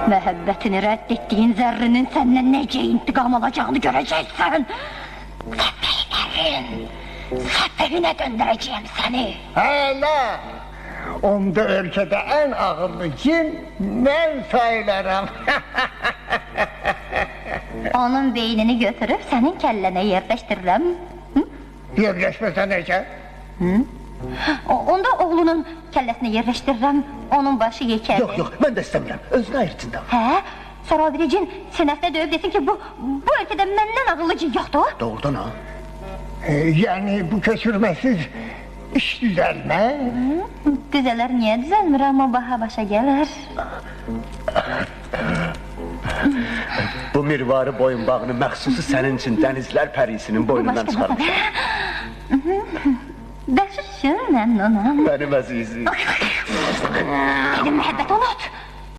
Məhəbbətini rədd etdiyin zərrinin səndən necə intiqam alacağını görəcəksən. Səfərinə döndürəcəyim səni. Hələ, onda ölkədə ən ağıllı cin mən sayılarım. Onun beynini götürüb sənin kəllənə yerləşdirirəm. Yerləşməsə necə? Onda oğlunun kəlləsinə yerləşdirirəm. Onun başı yekədir. Yox, mən də istəmirəm. Özünə ayırtında. Hə? Sonra o biri cin sinəsinə döyüb desin ki, bu ölkədə məndən ağıllı cin yoxdur. Doğrudan ha? Yəni bu köçürməsiz iş düzəlməz. Düzələr niyə düzəlmir, amma baha başa gələr. Bu mirvarı boyunbağını məxsusu sənin üçün dənizlər pərisinin boynundan çıxarmışam. Bəxşiş üçün məmnunam. Mənim əzizim. Dedim məhəbbət unut.